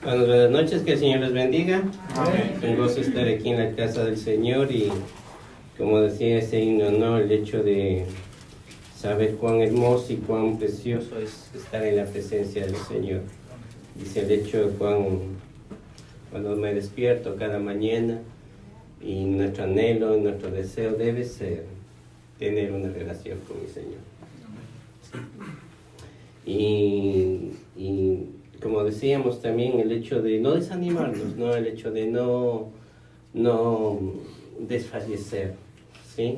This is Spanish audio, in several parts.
Bueno, buenas noches, que el Señor les bendiga. Amén. Un gozo estar aquí en la casa del Señor y, como decía ese himno, ¿no? El hecho de saber cuán hermoso y cuán precioso es estar en la presencia del Señor. Dice el hecho de cuando me despierto cada mañana, y nuestro anhelo, nuestro deseo debe ser tener una relación con mi Señor. Y como decíamos también, el hecho de no desanimarnos, ¿no? El hecho de no desfallecer, ¿sí?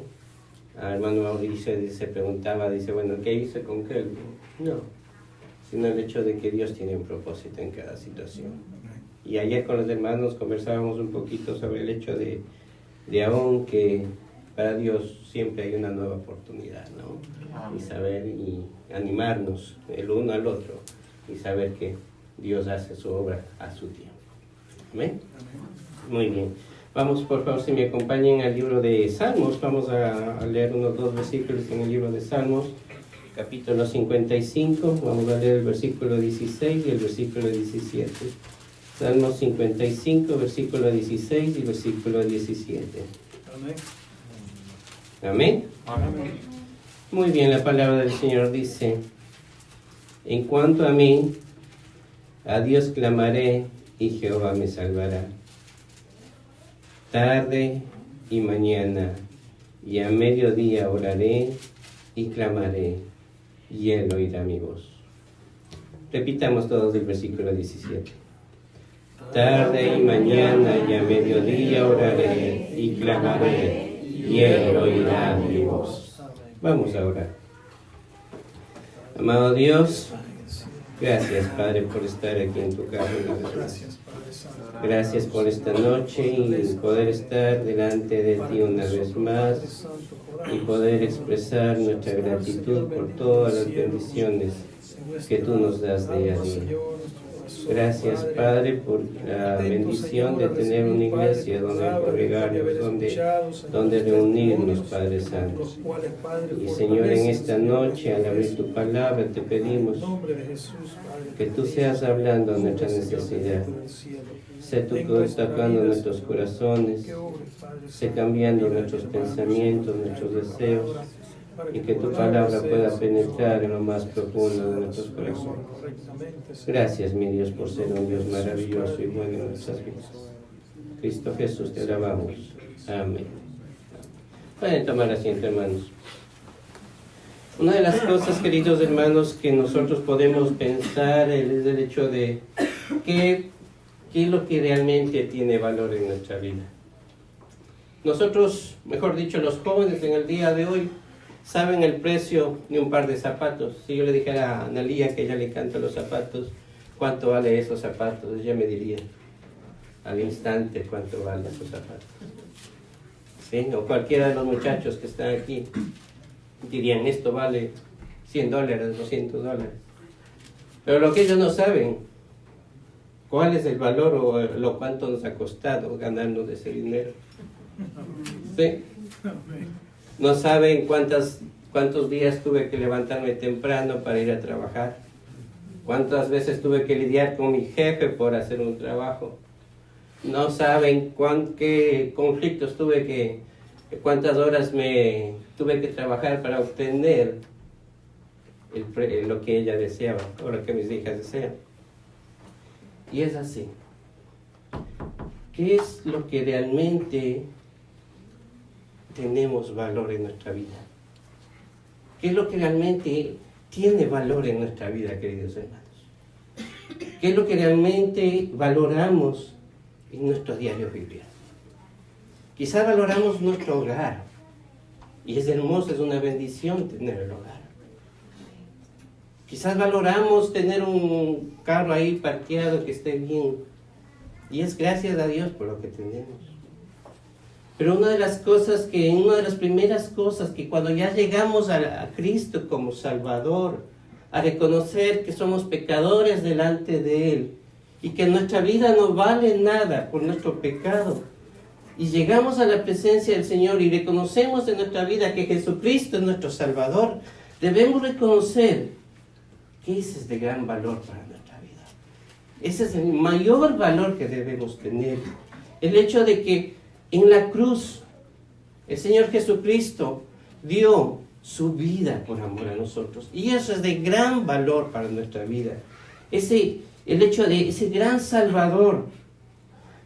Al hermano Mauricio se preguntaba, dice, bueno, ¿qué hice con qué? No, sino el hecho de que Dios tiene un propósito en cada situación. Y ayer con los hermanos conversábamos un poquito sobre el hecho de aún que para Dios siempre hay una nueva oportunidad, ¿no? Y saber y animarnos el uno al otro y saber que Dios hace su obra a su tiempo. ¿Amén? Muy bien. Vamos, por favor, si me acompañan al libro de Salmos. Vamos a leer unos 2 versículos en el libro de Salmos, capítulo 55. Vamos a leer el versículo 16 y el versículo 17. Salmos 55, versículo 16 y versículo 17. Amén. ¿Amén? Amén. Muy bien, la palabra del Señor dice: en cuanto a mí, a Dios clamaré y Jehová me salvará. Tarde y mañana y a mediodía oraré y clamaré, y Él oirá mi voz. Repitamos todos el versículo 17. Tarde y mañana y a mediodía oraré y clamaré, y Él oirá mi voz. Vamos a orar. Amado Dios, gracias, Padre, por estar aquí en tu casa. Gracias por esta noche y poder estar delante de ti una vez más y poder expresar nuestra gratitud por todas las bendiciones que tú nos das día a día. Gracias, Padre, por la bendición de tener una iglesia donde congregarnos, donde reunirnos, Padre Santo. Y Señor, en esta noche, al abrir tu palabra, te pedimos que tú seas hablando nuestra necesidad. Sé tú tocando nuestros corazones, sé cambiando nuestros pensamientos, nuestros deseos, y que tu palabra pueda penetrar en lo más profundo de nuestros corazones. Gracias, mi Dios, por ser un Dios maravilloso y bueno en nuestras vidas. Cristo Jesús, te alabamos. Amén. Pueden tomar asiento, hermanos. Una de las cosas, queridos hermanos, que nosotros podemos pensar es el hecho de qué es lo que realmente tiene valor en nuestra vida. Nosotros, mejor dicho, los jóvenes en el día de hoy, saben el precio de un par de zapatos. Si yo le dijera a Analía, que ella le encanta los zapatos, ¿cuánto vale esos zapatos? Ella me diría al instante cuánto valen esos zapatos. ¿Sí? O cualquiera de los muchachos que están aquí dirían, esto vale $100, $200. Pero lo que ellos no saben, cuál es el valor o lo cuánto nos ha costado ganarnos ese dinero. ¿Sí? No saben cuántos días tuve que levantarme temprano para ir a trabajar. Cuántas veces tuve que lidiar con mi jefe por hacer un trabajo. No saben qué conflictos cuántas horas me tuve que trabajar para obtener lo que ella deseaba, o lo que mis hijas desean. Y es así. ¿Qué es lo que realmente tenemos valor en nuestra vida? ¿Qué es lo que realmente tiene valor en nuestra vida, queridos hermanos? ¿Qué es lo que realmente valoramos en nuestro diario vivir? Quizás valoramos nuestro hogar, y es hermoso, es una bendición tener el hogar. Quizás valoramos tener un carro ahí parqueado que esté bien, y es gracias a Dios por lo que tenemos. Pero una de las primeras cosas que cuando ya llegamos a Cristo como Salvador, a reconocer que somos pecadores delante de Él y que nuestra vida no vale nada por nuestro pecado, y llegamos a la presencia del Señor y reconocemos en nuestra vida que Jesucristo es nuestro Salvador, debemos reconocer que ese es de gran valor para nuestra vida. Ese es el mayor valor que debemos tener. El hecho de que en la cruz el Señor Jesucristo dio su vida por amor a nosotros. Y eso es de gran valor para nuestra vida. El hecho de ese gran Salvador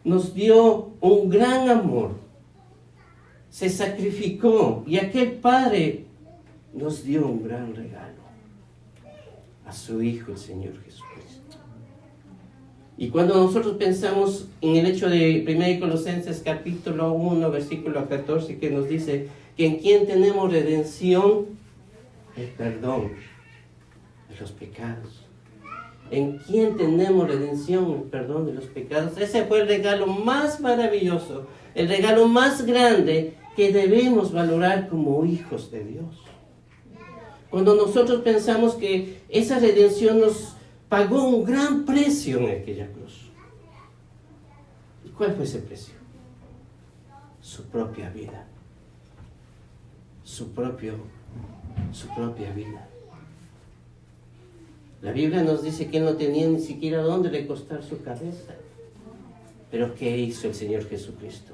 nos dio un gran amor. Se sacrificó y aquel Padre nos dio un gran regalo. A su Hijo, el Señor Jesucristo. Y cuando nosotros pensamos en el hecho de 1 Colosenses capítulo 1, versículo 14, que nos dice que en quien tenemos redención, el perdón de los pecados. En quien tenemos redención, el perdón de los pecados. Ese fue el regalo más maravilloso, el regalo más grande que debemos valorar como hijos de Dios. Cuando nosotros pensamos que esa redención nos pagó un gran precio en aquella cruz. ¿Y cuál fue ese precio? Su propia vida. Su propia vida. La Biblia nos dice que él no tenía ni siquiera dónde recostar su cabeza. Pero ¿qué hizo el Señor Jesucristo?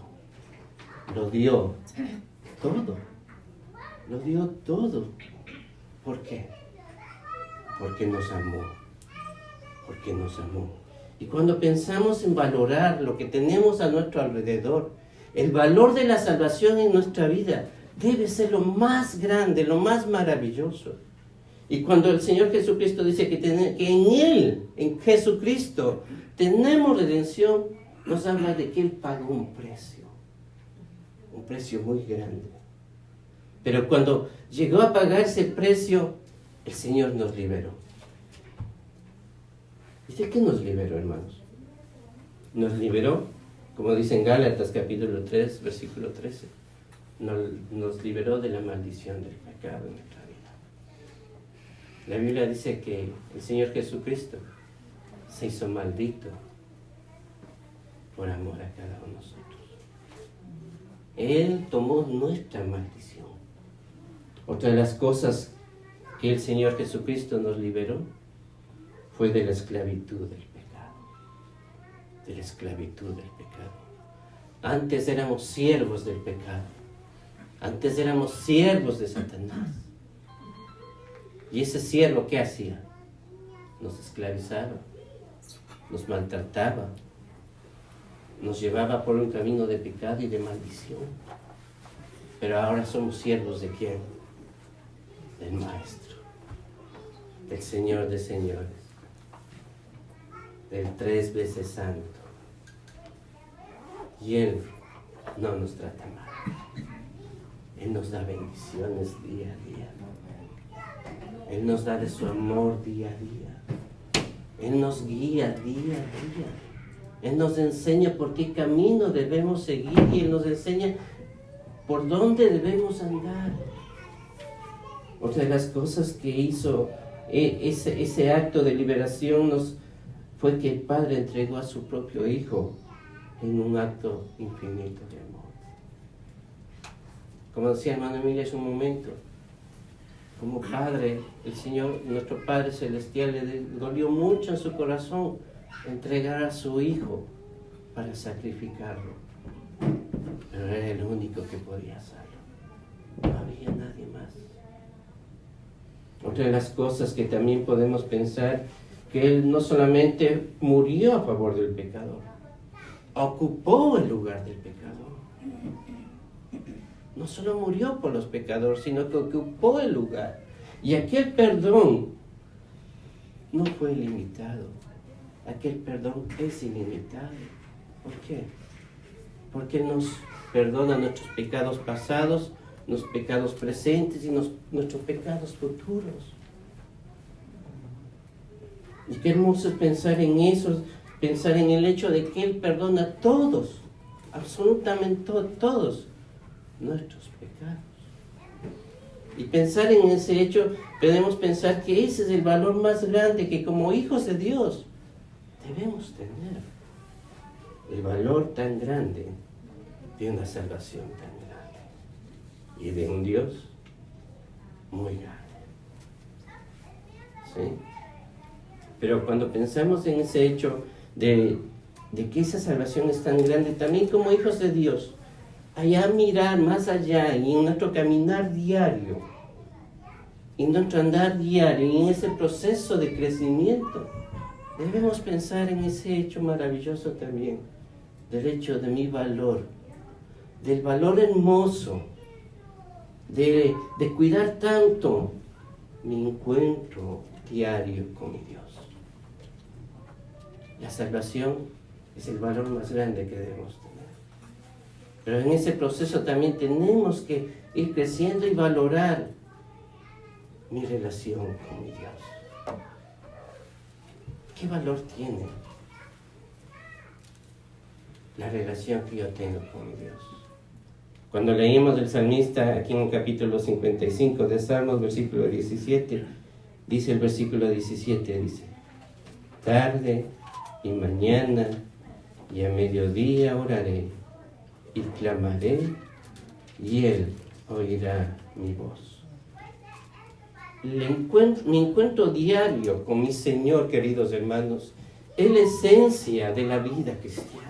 Lo dio todo. Lo dio todo. ¿Por qué? Porque nos amó. Porque nos amó. Y cuando pensamos en valorar lo que tenemos a nuestro alrededor, el valor de la salvación en nuestra vida debe ser lo más grande, lo más maravilloso. Y cuando el Señor Jesucristo dice que en Él, en Jesucristo, tenemos redención, nos habla de que Él pagó un precio muy grande. Pero cuando llegó a pagar ese precio, el Señor nos liberó. ¿Y de qué nos liberó, hermanos? Nos liberó, como dice en Gálatas capítulo 3, versículo 13, nos liberó de la maldición del pecado en nuestra vida. La Biblia dice que el Señor Jesucristo se hizo maldito por amor a cada uno de nosotros. Él tomó nuestra maldición. Otra de las cosas que el Señor Jesucristo nos liberó fue de la esclavitud del pecado. De la esclavitud del pecado. Antes éramos siervos del pecado. Antes éramos siervos de Satanás. Y ese siervo, ¿qué hacía? Nos esclavizaba, nos maltrataba, nos llevaba por un camino de pecado y de maldición. Pero ahora somos siervos ¿de quién? Del Maestro, del Señor de señores, del 3 veces santo. Y Él no nos trata mal. Él nos da bendiciones día a día. Él nos da de su amor día a día. Él nos guía día a día. Él nos enseña por qué camino debemos seguir y Él nos enseña por dónde debemos andar. Otra de las cosas que hizo ese acto de liberación fue que el Padre entregó a su propio Hijo en un acto infinito de amor. Como decía hermano Emilia hace un momento, como Padre, el Señor, nuestro Padre Celestial, le dolió mucho en su corazón entregar a su Hijo para sacrificarlo. Pero era el único que podía hacerlo. No había nadie más. Otra de las cosas que también podemos pensar, que Él no solamente murió a favor del pecador, ocupó el lugar del pecador. No solo murió por los pecadores, sino que ocupó el lugar. Y aquel perdón no fue ilimitado. Aquel perdón es ilimitado. ¿Por qué? Porque Él nos perdona nuestros pecados pasados, nuestros pecados presentes y nuestros pecados futuros. Y qué hermoso es pensar en eso, pensar en el hecho de que Él perdona todos, absolutamente todos nuestros pecados. Y pensar en ese hecho, podemos pensar que ese es el valor más grande que como hijos de Dios debemos tener. El valor tan grande de una salvación tan grande y de un Dios muy grande. ¿Sí? Pero cuando pensamos en ese hecho, de que esa salvación es tan grande, también como hijos de Dios, allá mirar más allá y en nuestro caminar diario, en nuestro andar diario y en ese proceso de crecimiento, debemos pensar en ese hecho maravilloso también, del hecho de mi valor, del valor hermoso, de cuidar tanto mi encuentro diario con mi Dios. La salvación es el valor más grande que debemos tener. Pero en ese proceso también tenemos que ir creciendo y valorar mi relación con mi Dios. ¿Qué valor tiene la relación que yo tengo con mi Dios? Cuando leímos del salmista aquí en el capítulo 55 de Salmos, versículo 17, dice el versículo 17, dice: tarde y mañana y a mediodía oraré y clamaré y Él oirá mi voz. Mi encuentro diario con mi Señor, queridos hermanos, es la esencia de la vida cristiana.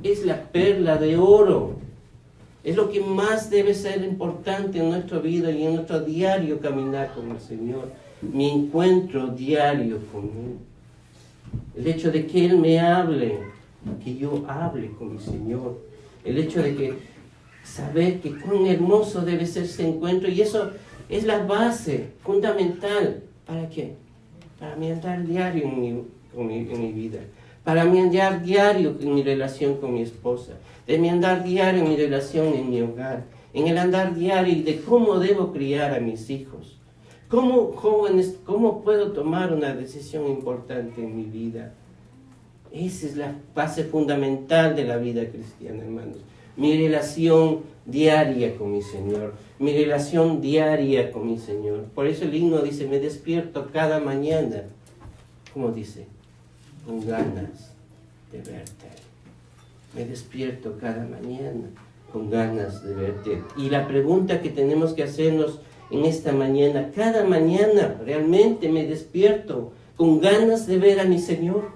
Es la perla de oro. Es lo que más debe ser importante en nuestra vida y en nuestro diario caminar con el Señor. Mi encuentro diario con Él. El hecho de que Él me hable, que yo hable con mi Señor. El hecho de que saber que cuán hermoso debe ser ese encuentro, y eso es la base fundamental. ¿Para qué? Para mi andar diario en mi vida, para mi andar diario en mi relación con mi esposa, de mi andar diario en mi relación en mi hogar, en el andar diario de cómo debo criar a mis hijos, cómo puedo tomar una decisión importante en mi vida. Esa es la base fundamental de la vida cristiana, hermanos. Mi relación diaria con mi Señor, mi relación diaria con mi Señor. Por eso el himno dice: me despierto cada mañana, ¿cómo dice? Con ganas de verte. Me despierto cada mañana con ganas de verte. Y la pregunta que tenemos que hacernos en esta mañana, cada mañana realmente me despierto con ganas de ver a mi Señor.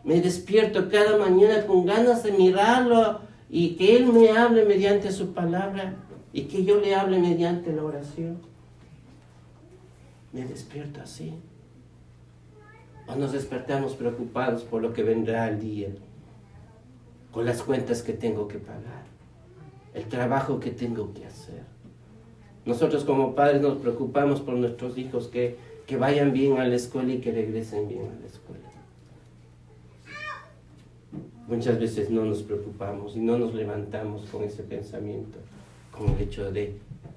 Me despierto cada mañana con ganas de mirarlo y que Él me hable mediante su palabra y que yo le hable mediante la oración. Me despierto así. O nos despertamos preocupados por lo que vendrá al día, con las cuentas que tengo que pagar, el trabajo que tengo que hacer. Nosotros como padres nos preocupamos por nuestros hijos, que vayan bien a la escuela y que regresen bien a la escuela. Muchas veces no nos preocupamos y no nos levantamos con ese pensamiento, con el hecho de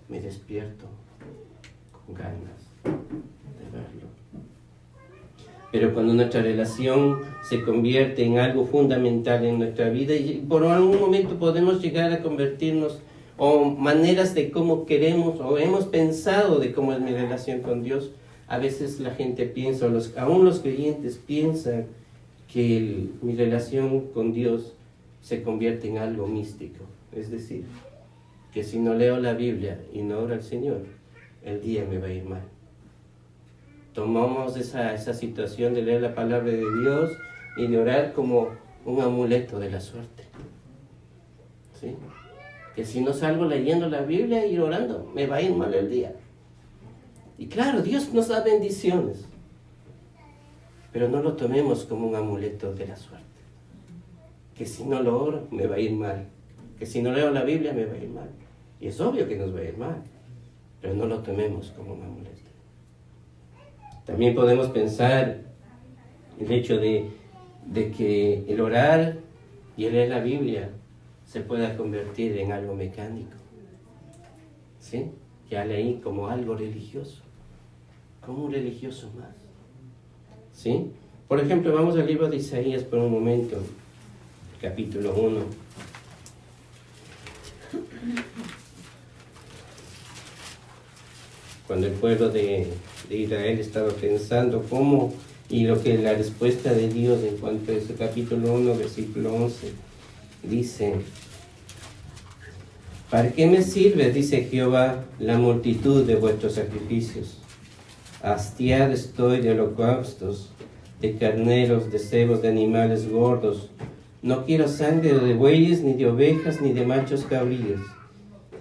me despierto con ganas de verlo. Pero cuando nuestra relación se convierte en algo fundamental en nuestra vida y por algún momento podemos llegar a convertirnos o maneras de cómo queremos o hemos pensado de cómo es mi relación con Dios, a veces la gente piensa, aún los creyentes piensan que mi relación con Dios se convierte en algo místico. Es decir, que si no leo la Biblia y no oro al Señor, el día me va a ir mal. Tomamos esa situación de leer la palabra de Dios y de orar como un amuleto de la suerte. ¿Sí? Que si no salgo leyendo la Biblia y orando, me va a ir mal el día. Y claro, Dios nos da bendiciones, pero no lo tomemos como un amuleto de la suerte. Que si no lo oro, me va a ir mal. Que si no leo la Biblia, me va a ir mal. Y es obvio que nos va a ir mal, pero no lo tomemos como un amuleto. También podemos pensar el hecho de que el orar y el leer la Biblia se pueda convertir en algo mecánico. ¿Sí? Ya leí como algo religioso, como un religioso más. ¿Sí? Por ejemplo, vamos al libro de Isaías por un momento, capítulo 1. Cuando el pueblo de Israel estaba pensando cómo y lo que la respuesta de Dios en cuanto a ese capítulo 1, versículo 11, dice: ¿para qué me sirve, dice Jehová, la multitud de vuestros sacrificios Hastiado estoy de holocaustos, de carneros, de cebos, de animales gordos. No quiero sangre de bueyes, ni de ovejas, ni de machos cabríos.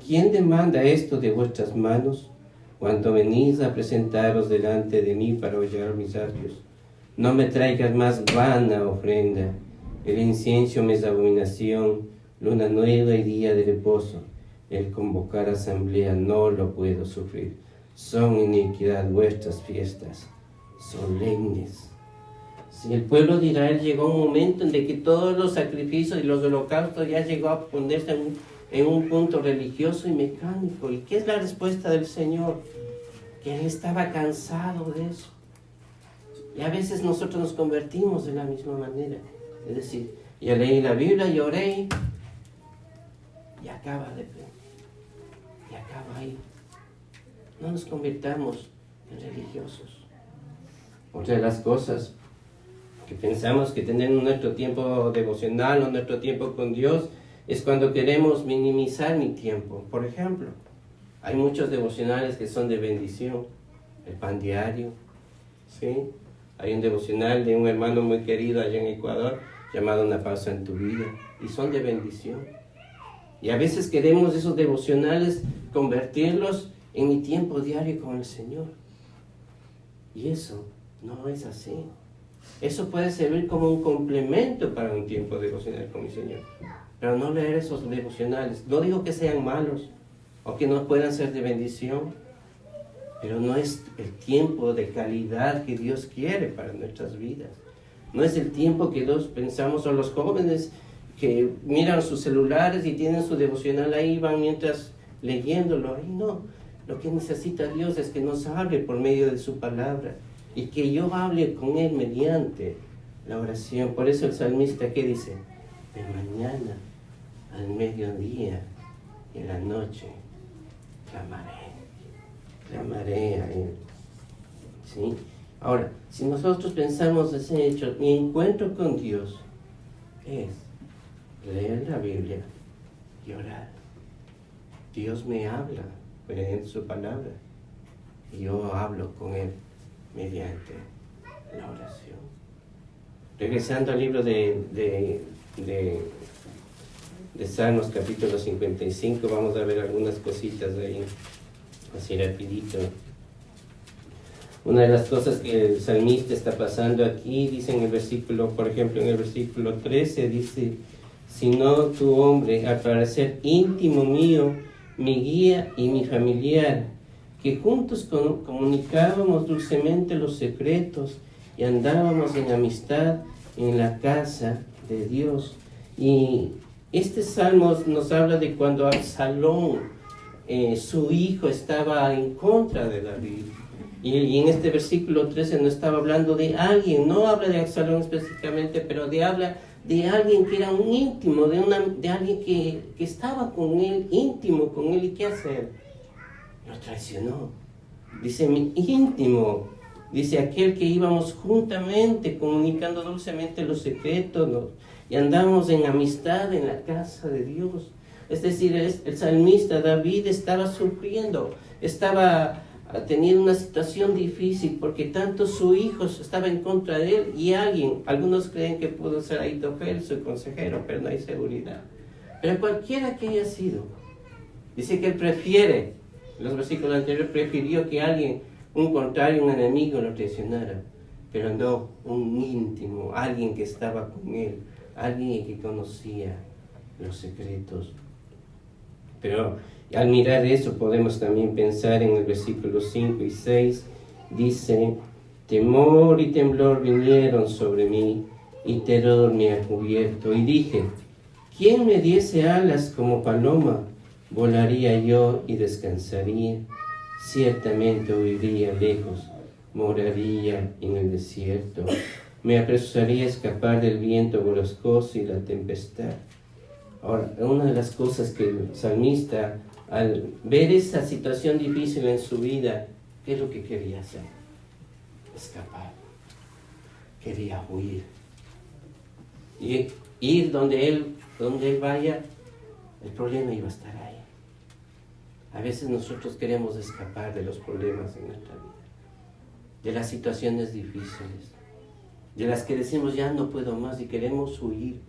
¿Quién demanda esto de vuestras manos cuando venís a presentaros delante de mí para hollar mis atrios? No me traigas más vana ofrenda. El incienso me es abominación, luna nueva y día de reposo. El convocar asamblea no lo puedo sufrir. Son iniquidad vuestras fiestas solemnes. Si el pueblo de Israel llegó a un momento en que todos los sacrificios y los holocaustos ya llegó a ponerse en un punto religioso y mecánico. ¿Y qué es la respuesta del Señor? Que Él estaba cansado de eso. Y a veces nosotros nos convertimos de la misma manera. Es decir, ya leí la Biblia, lloré y acaba ahí. No nos convirtamos en religiosos. Otra de las cosas que pensamos que tener nuestro tiempo devocional o nuestro tiempo con Dios es cuando queremos minimizar mi tiempo. Por ejemplo, hay muchos devocionales que son de bendición. El pan diario, ¿sí? Hay un devocional de un hermano muy querido allá en Ecuador llamado Una pausa en tu vida, y son de bendición. Y a veces queremos esos devocionales convertirlos en mi tiempo diario con el Señor. Y eso no es así. Eso puede servir como un complemento para un tiempo devocional con mi Señor. Pero no leer esos devocionales. No digo que sean malos o que no puedan ser de bendición, pero no es el tiempo de calidad que Dios quiere para nuestras vidas. No es el tiempo que Dios pensamos, o los jóvenes que miran sus celulares y tienen su devocional ahí, van mientras leyéndolo. Ahí no. Lo que necesita Dios es que nos hable por medio de su palabra y que yo hable con Él mediante la oración. Por eso el salmista, ¿qué dice? De mañana al mediodía y en la noche clamaré a Él. ¿Sí? Ahora, si nosotros pensamos ese hecho, mi encuentro con Dios es leer la Biblia y orar. Dios me habla mediante su palabra y yo hablo con Él mediante la oración. Regresando al libro de Salmos capítulo 55, vamos a ver algunas cositas de ahí, así rapidito. Una de las cosas que el salmista está pasando aquí, dice en el versículo, por ejemplo, en el versículo 13, dice: sino tu hombre, al parecer íntimo mío, mi guía y mi familiar, que juntos comunicábamos dulcemente los secretos y andábamos en amistad en la casa de Dios. Y este salmo nos habla de cuando Absalón, su hijo, estaba en contra de David. Y en este versículo 13 no estaba hablando de alguien, no habla de Absalón específicamente, pero habla de alguien que era un íntimo, de alguien que estaba con él, íntimo con él. ¿Y qué hacer? Lo traicionó. Dice mi íntimo, dice aquel que íbamos juntamente comunicando dulcemente los secretos y andamos en amistad en la casa de Dios. Es decir, el salmista David estaba sufriendo, estaba teniendo una situación difícil porque tanto su hijo estaba en contra de él y algunos creen que pudo ser Ahitofel, su consejero, pero no hay seguridad. Pero cualquiera que haya sido, dice que él prefiere, en los versículos anteriores, prefirió que alguien, un contrario, un enemigo, lo traicionara, pero no un íntimo, alguien que estaba con él, alguien que conocía los secretos. Pero al mirar eso podemos también pensar en el versículo 5 y 6, dice: temor y temblor vinieron sobre mí, y terror me ha cubierto. Y dije: ¿quién me diese alas como paloma? Volaría yo y descansaría. Ciertamente huiría lejos, moraría en el desierto. Me apresuraría a escapar del viento borrascoso y la tempestad. Ahora, una de las cosas que el salmista, al ver esa situación difícil en su vida, ¿qué es lo que quería hacer? Escapar. Quería huir. Y ir donde él vaya, el problema iba a estar ahí. A veces nosotros queremos escapar de los problemas en nuestra vida. de las situaciones difíciles, de las que decimos ya no puedo más y queremos huir.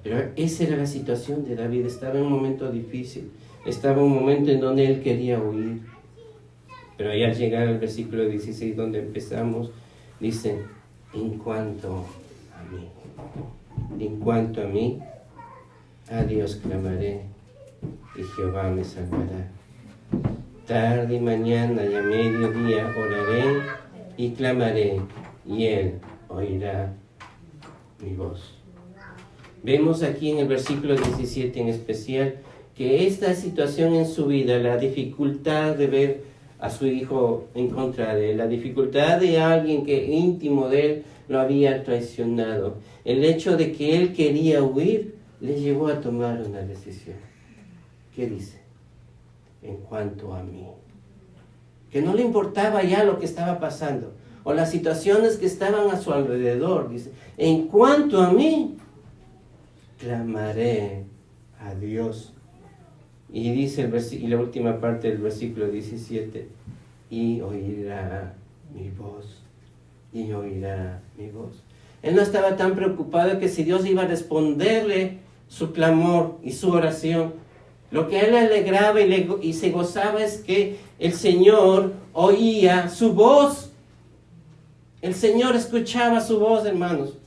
Pero esa era la situación de David, estaba en un momento difícil, estaba en un momento en donde él quería huir. Pero ahí al llegar al versículo 16 donde empezamos, dice, en cuanto a mí, a Dios clamaré y Jehová me salvará. Tarde y mañana y a mediodía oraré y clamaré y Él oirá mi voz. Vemos aquí en el versículo 17 en especial que esta situación en su vida, la dificultad de ver a su hijo en contra de él, la dificultad de alguien que íntimo de él lo había traicionado, el hecho de que él quería huir, le llevó a tomar una decisión. ¿Qué dice? En cuanto a mí. Que no le importaba ya lo que estaba pasando, o las situaciones que estaban a su alrededor. Dice, en cuanto a mí, clamaré a Dios. Y dice y la última parte del versículo 17, y oirá mi voz, y oirá mi voz. Él no estaba tan preocupado que si Dios iba a responderle su clamor y su oración. Lo que a él alegraba y se gozaba es que el Señor oía su voz. El Señor escuchaba su voz, hermanos.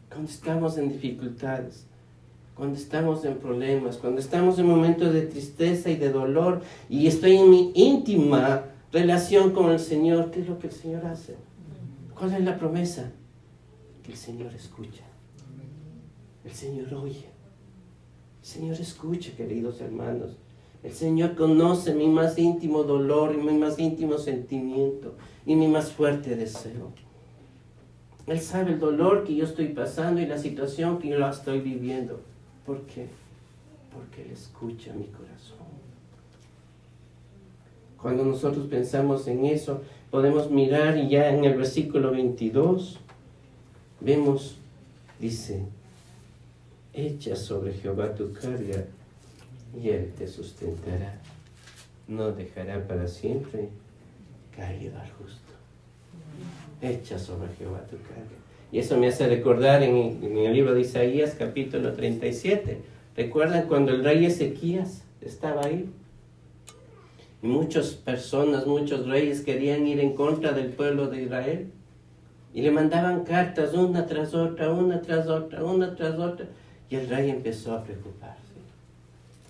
Cuando estamos en dificultades, cuando estamos en problemas, cuando estamos en momentos de tristeza y de dolor, y estoy en mi íntima relación con el Señor, ¿qué es lo que el Señor hace? ¿Cuál es la promesa? Que el Señor escucha. El Señor oye. El Señor escucha, queridos hermanos. El Señor conoce mi más íntimo dolor y mi más íntimo sentimiento y mi más fuerte deseo. Él sabe el dolor que yo estoy pasando y la situación que yo la estoy viviendo. ¿Por qué? Porque Él escucha mi corazón. Cuando nosotros pensamos en eso, podemos mirar y ya en el versículo 22 vemos, dice, echa sobre Jehová tu carga y Él te sustentará. No dejará para siempre caído al justo. Echa sobre Jehová tu carga. Y eso me hace recordar en el libro de Isaías, capítulo 37. ¿Recuerdan cuando el rey Ezequías estaba ahí? Y muchas personas, muchos reyes querían ir en contra del pueblo de Israel. Y le mandaban cartas una tras otra, una tras otra, una tras otra. Y el rey empezó a preocuparse.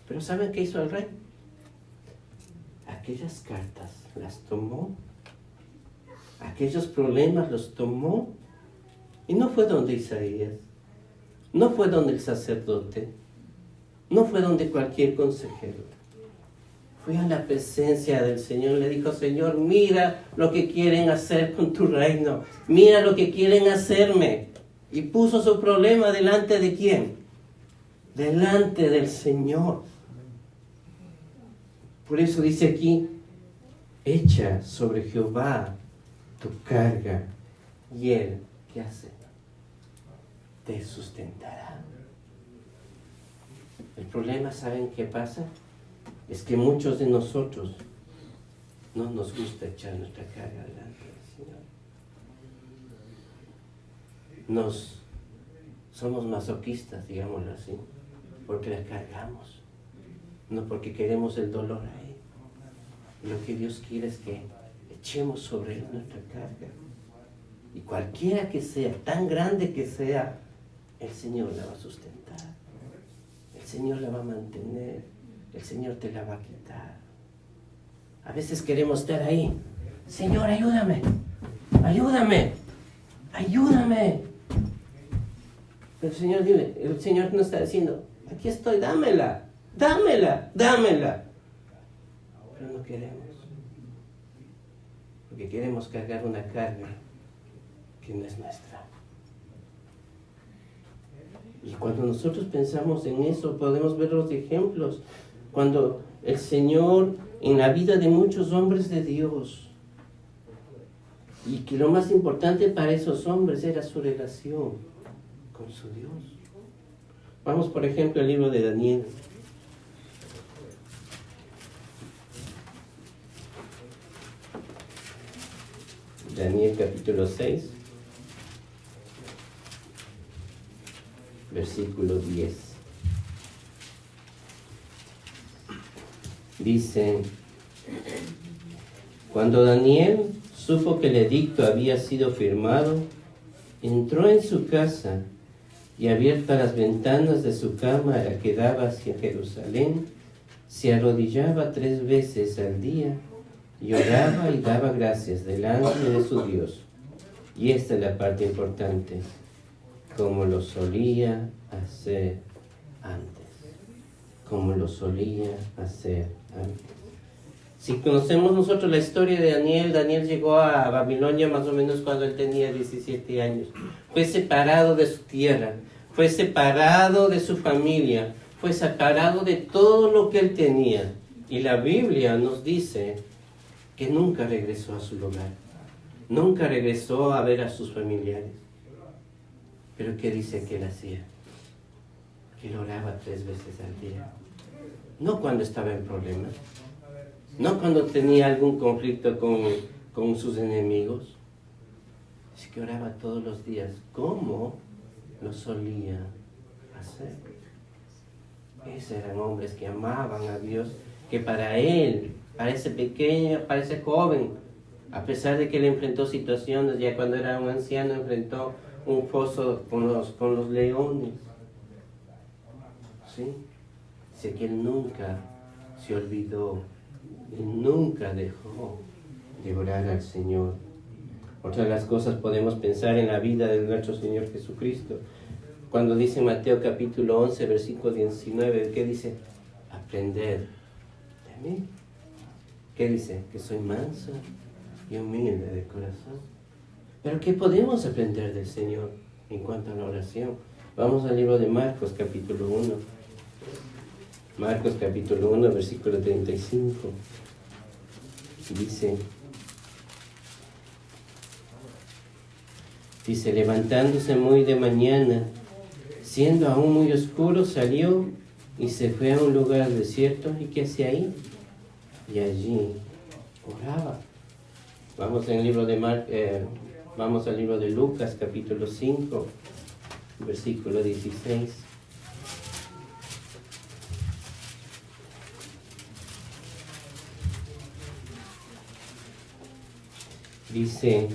Pero ¿saben qué hizo el rey? Aquellas cartas las tomó. Aquellos problemas los tomó. Y no fue donde Isaías. No fue donde el sacerdote. No fue donde cualquier consejero. Fue a la presencia del Señor. Le dijo, Señor, mira lo que quieren hacer con tu reino. Mira lo que quieren hacerme. Y puso su problema delante de ¿quién? Delante del Señor. Por eso dice aquí, echa sobre Jehová tu carga y Él, ¿qué hace? Te sustentará. El problema, ¿saben qué pasa? Es que muchos de nosotros no nos gusta echar nuestra carga delante del Señor. Somos masoquistas, digámoslo así, porque la cargamos, no porque queremos el dolor ahí. Lo que Dios quiere es que echemos sobre Él nuestra carga. Y cualquiera que sea, tan grande que sea, el Señor la va a sustentar. El Señor la va a mantener. El Señor te la va a quitar. A veces queremos estar ahí. Señor, ayúdame. Ayúdame. Ayúdame. Pero el Señor nos está diciendo, aquí estoy, dámela. Dámela. Dámela. Pero no queremos. Porque queremos cargar una carga que no es nuestra. Y cuando nosotros pensamos en eso, podemos ver los ejemplos. Cuando el Señor, en la vida de muchos hombres de Dios, y que lo más importante para esos hombres era su relación con su Dios. Vamos, por ejemplo, al libro de Daniel. Daniel capítulo 6, versículo 10. Dice: cuando Daniel supo que el edicto había sido firmado, entró en su casa y, abiertas las ventanas de su cámara que daba hacia Jerusalén, se arrodillaba 3 veces al día y oraba y daba gracias delante de su Dios. Y esta es la parte importante: como lo solía hacer antes. Como lo solía hacer antes. Si conocemos nosotros la historia de Daniel, Daniel llegó a Babilonia más o menos cuando él tenía 17 años. Fue separado de su tierra, fue separado de su familia, fue separado de todo lo que él tenía. Y la Biblia nos dice que nunca regresó a su lugar, nunca regresó a ver a sus familiares. Pero ¿qué dice que él hacía? Que él oraba 3 veces al día. No cuando estaba en problemas, no cuando tenía algún conflicto con sus enemigos, es que oraba todos los días, como lo solía hacer. Esos eran hombres que amaban a Dios, que para él, para ese pequeño, para ese joven, a pesar de que él enfrentó situaciones, ya cuando era un anciano enfrentó un foso con los leones, ¿sí? Sé que él nunca se olvidó y nunca dejó de orar al Señor. Otra de las cosas, podemos pensar en la vida de nuestro Señor Jesucristo. Cuando dice Mateo capítulo 11, versículo 19, ¿qué dice? Aprender de mí. ¿Qué dice? Que soy manso y humilde de corazón. Pero ¿qué podemos aprender del Señor en cuanto a la oración? Vamos al libro de Marcos capítulo 1. Marcos capítulo 1, versículo 35. Dice, levantándose muy de mañana, siendo aún muy oscuro, salió y se fue a un lugar desierto. ¿Y qué hacía ahí? Y allí oraba. Vamos al libro de Lucas capítulo 5, versículo 16. Dice,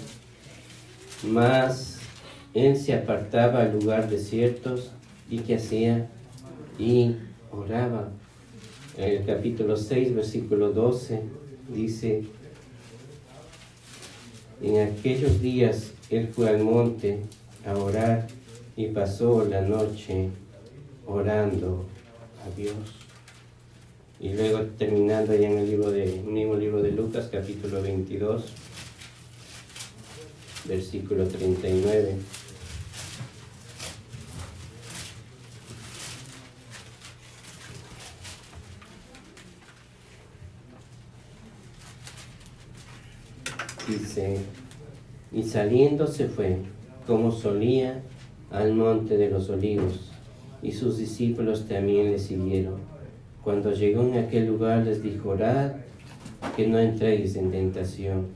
mas él se apartaba a lugar desiertos. ¿Y qué hacía? Y oraba. En el capítulo 6, versículo 12, dice, en aquellos días él fue al monte a orar y pasó la noche orando a Dios. Y luego, terminando ya en el mismo libro de Lucas, capítulo 22, versículo 39. Dice, y saliendo se fue, como solía, al monte de los olivos, y sus discípulos también le siguieron. Cuando llegó en aquel lugar les dijo, orad, que no entréis en tentación.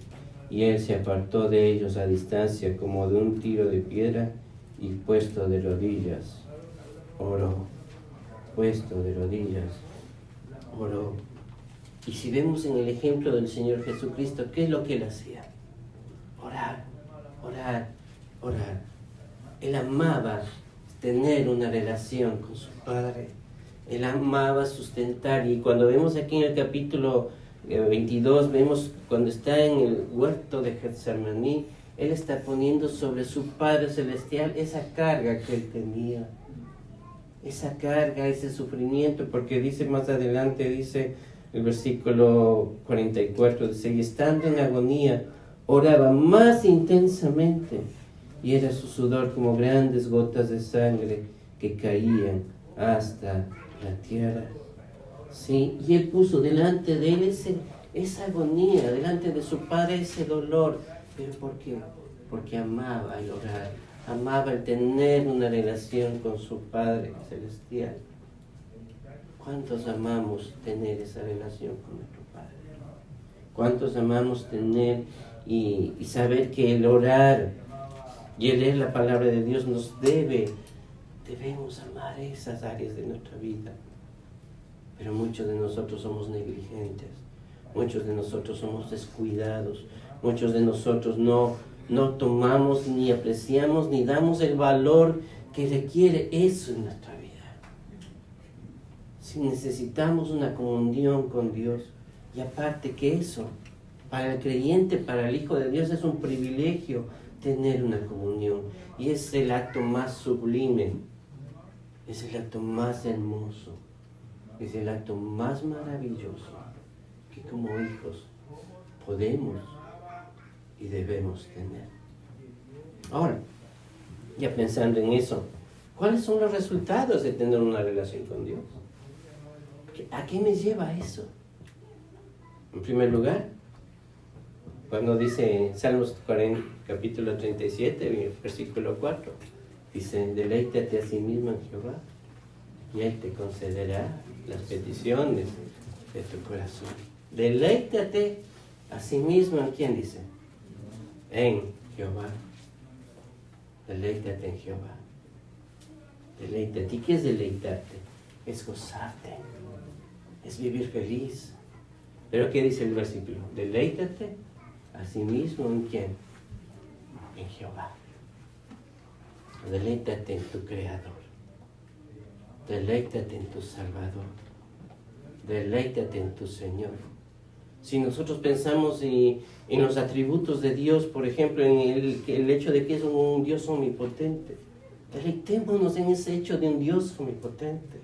Y él se apartó de ellos a distancia, como de un tiro de piedra, y puesto de rodillas, oró. Puesto de rodillas, oró. Y si vemos en el ejemplo del Señor Jesucristo, ¿qué es lo que él hacía? Orar, orar, orar. Él amaba tener una relación con su Padre. Él amaba sustentar. Y cuando vemos aquí en el capítulo 22, vemos cuando está en el huerto de Getsemaní, él está poniendo sobre su Padre Celestial esa carga que él tenía. Esa carga, ese sufrimiento, porque dice más adelante, dice el versículo 44, dice, y estando en agonía, oraba más intensamente, y era su sudor como grandes gotas de sangre que caían hasta la tierra. Sí, y él puso delante de él esa agonía, delante de su Padre ese dolor. ¿Pero por qué? Porque amaba el orar, amaba el tener una relación con su Padre Celestial. ¿Cuántos amamos tener esa relación con nuestro Padre? ¿Cuántos amamos tener y saber que el orar y el leer la palabra de Dios debemos amar esas áreas de nuestra vida. Pero muchos de nosotros somos negligentes, muchos de nosotros somos descuidados, muchos de nosotros no tomamos, ni apreciamos, ni damos el valor que requiere eso en nuestra vida. Si necesitamos una comunión con Dios, y aparte que eso, para el creyente, para el Hijo de Dios, es un privilegio tener una comunión, y es el acto más sublime, es el acto más hermoso, es el acto más maravilloso que como hijos podemos y debemos tener. Ahora, ya pensando en eso, ¿cuáles son los resultados de tener una relación con Dios? ¿A qué me lleva eso? En primer lugar, cuando dice Salmos 40, capítulo 37, versículo 4, dice, deleítate a sí mismo en Jehová, y Él te concederá las peticiones de tu corazón. Deleítate a sí mismo en ¿quién dice? En Jehová. Deleítate en Jehová. Deleítate. ¿Y qué es deleitarte? Es gozarte. Es vivir feliz. Pero ¿qué dice el versículo? Deleítate a sí mismo en ¿quién? En Jehová. Deleítate en tu Creador. Deleítate en tu Salvador. Deleítate en tu Señor. Si nosotros pensamos en los atributos de Dios, por ejemplo, en el hecho de que es un Dios omnipotente, deleitémonos en ese hecho de un Dios omnipotente.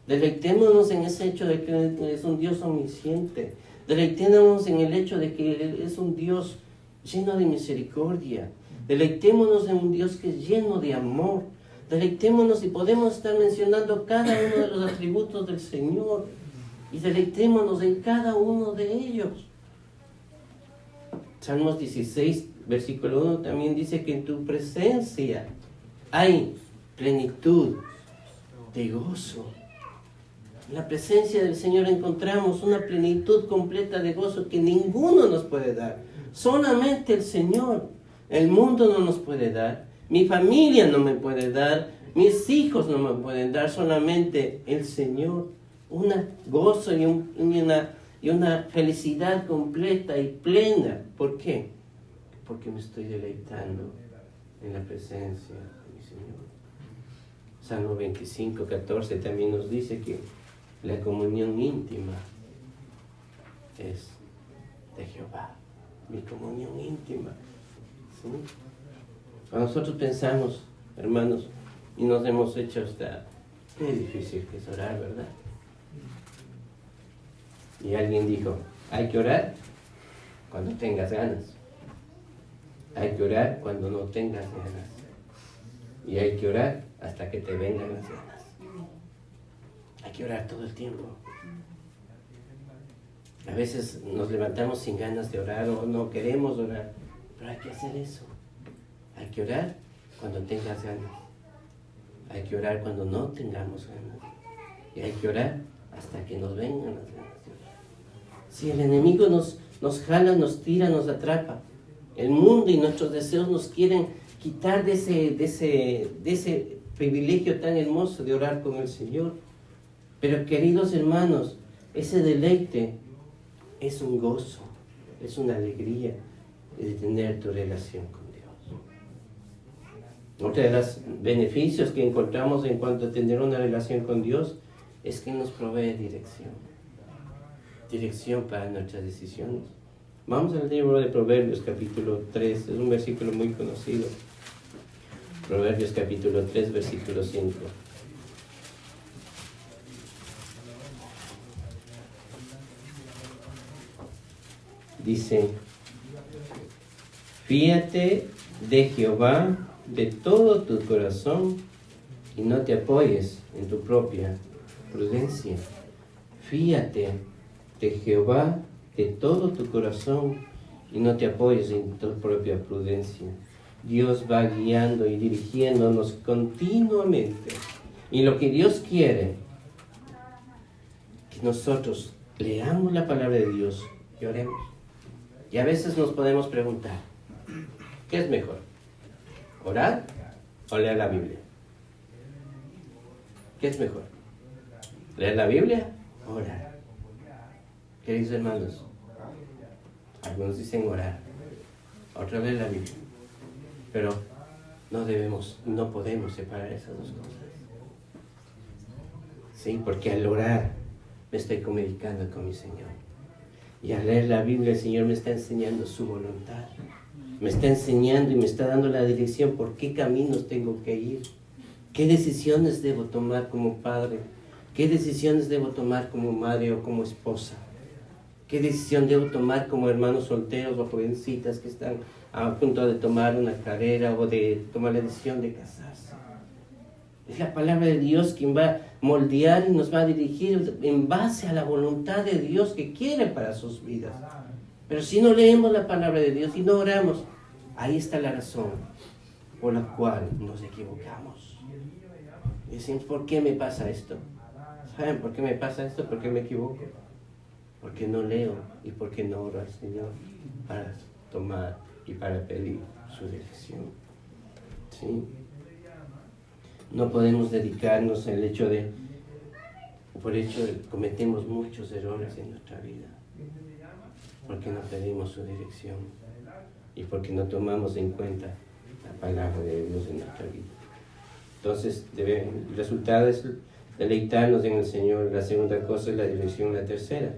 Deleitémonos en ese hecho de que es un Dios omnisciente. Deleitémonos en el hecho de que es un Dios lleno de misericordia. Deleitémonos en un Dios que es lleno de amor. Deleitémonos y podemos estar mencionando cada uno de los atributos del Señor. Y deleitémonos en cada uno de ellos. Salmos 16, versículo 1 también dice que en tu presencia hay plenitud de gozo. En la presencia del Señor encontramos una plenitud completa de gozo que ninguno nos puede dar. Solamente el Señor. El mundo no nos puede dar. Mi familia no me puede dar. Mis hijos no me pueden dar. Solamente el Señor. Un gozo y una felicidad completa y plena. ¿Por qué? Porque me estoy deleitando en la presencia de mi Señor. Salmo 25, 14 también nos dice que la comunión íntima es de Jehová. Mi comunión íntima. ¿Sí? Cuando nosotros pensamos, hermanos, y nos hemos hecho hasta qué difícil que es orar, ¿verdad? Y alguien dijo, hay que orar cuando tengas ganas. Hay que orar cuando no tengas ganas. Y hay que orar hasta que te vengan las ganas. Hay que orar todo el tiempo. A veces nos levantamos sin ganas de orar o no queremos orar, pero hay que hacer eso. Hay que orar cuando tengas ganas. Hay que orar cuando no tengamos ganas. Y hay que orar hasta que nos vengan las ganas de orar. Si el enemigo nos jala, nos tira, nos atrapa, el mundo y nuestros deseos nos quieren quitar de ese privilegio tan hermoso de orar con el Señor. Pero queridos hermanos, ese deleite es un gozo, es una alegría de tener tu relación con Dios. Otro de los beneficios que encontramos en cuanto a tener una relación con Dios es que nos provee dirección para nuestras decisiones. Vamos al libro de Proverbios capítulo 3, es un versículo muy conocido. Proverbios capítulo 3, versículo 5. Dice, fíate de Jehová de todo tu corazón y no te apoyes en tu propia prudencia. Fíate de Jehová de todo tu corazón y no te apoyes en tu propia prudencia. Dios va guiando y dirigiéndonos continuamente. Y lo que Dios quiere, que nosotros leamos la palabra de Dios y oremos. Y a veces nos podemos preguntar, ¿qué es mejor? ¿Orar o leer la Biblia? ¿Qué es mejor? ¿Leer la Biblia o orar? Queridos hermanos, algunos dicen orar, otros leer la Biblia, pero no podemos separar esas dos cosas. Sí, porque al orar me estoy comunicando con mi Señor. Y al leer la Biblia el Señor me está enseñando su voluntad. Me está enseñando y me está dando la dirección por qué caminos tengo que ir. ¿Qué decisiones debo tomar como padre? ¿Qué decisiones debo tomar como madre o como esposa? ¿Qué decisión debo tomar como hermanos solteros o jovencitas que están a punto de tomar una carrera o de tomar la decisión de casarse? Es la palabra de Dios quien va a moldear y nos va a dirigir en base a la voluntad de Dios que quiere para sus vidas. Pero si no leemos la palabra de Dios y no oramos, ahí está la razón por la cual nos equivocamos. Dicen, ¿por qué me pasa esto? ¿Saben por qué me pasa esto? ¿Por qué me equivoco? Porque no leo y porque no oro al Señor para tomar y para pedir su dirección. ¿Sí? No podemos dedicarnos al hecho de, cometemos muchos errores en nuestra vida, porque no pedimos su dirección y porque no tomamos en cuenta la palabra de Dios en nuestra vida. Entonces, el resultado es deleitarnos en el Señor. La segunda cosa es la dirección. La tercera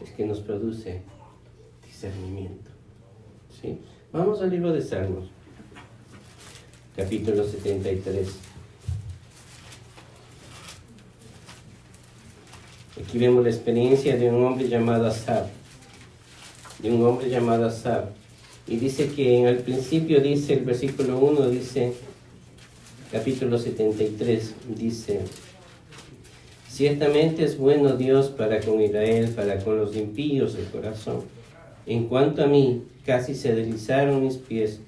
es que nos produce discernimiento. ¿Sí? Vamos al libro de Salmos, capítulo 73. Aquí vemos la experiencia de un hombre llamado Asaf. Y dice que al principio dice, el versículo 1 dice, capítulo 73, dice: ciertamente es bueno Dios para con Israel, para con los impíos de corazón. En cuanto a mí, casi se deslizaron mis pies,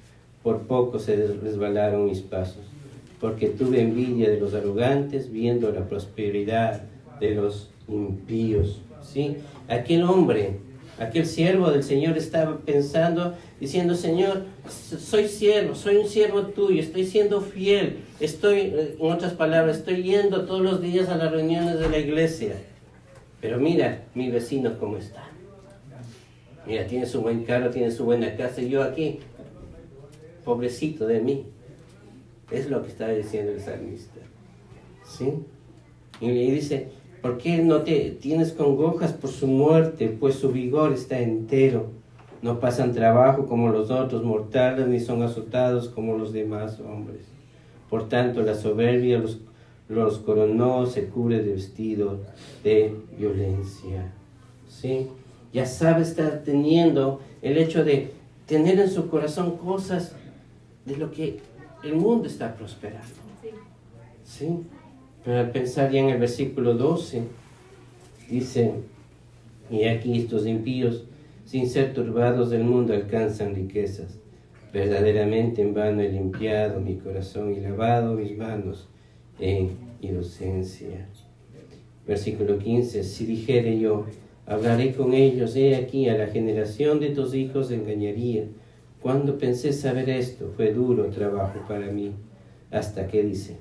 por poco se resbalaron mis pasos, porque tuve envidia de los arrogantes, viendo la prosperidad de los impíos. ¿Sí? Aquel hombre, aquel siervo del Señor estaba pensando, diciendo: Señor, soy un siervo tuyo, estoy siendo fiel, en otras palabras, estoy yendo todos los días a las reuniones de la iglesia, pero mira mi vecino cómo está. Mira, tiene su buen carro, tiene su buena casa, y yo aquí, pobrecito de mí. Es lo que está diciendo el salmista. ¿Sí? Y le dice: ¿por qué no te tienes congojas por su muerte? Pues su vigor está entero. No pasan trabajo como los otros mortales, ni son azotados como los demás hombres. Por tanto, la soberbia los coronó, se cubre de vestido de violencia. ¿Sí? Ya sabe estar teniendo el hecho de tener en su corazón cosas de lo que el mundo está prosperando. ¿Sí? Pero al pensar ya en el versículo 12, dice: y aquí estos impíos, sin ser turbados del mundo, alcanzan riquezas. Verdaderamente en vano he limpiado mi corazón y lavado mis manos en inocencia. Versículo 15: si dijere yo, hablaré con ellos, he aquí a la generación de tus hijos engañaría. Cuando pensé saber esto, fue duro trabajo para mí. Hasta que dice: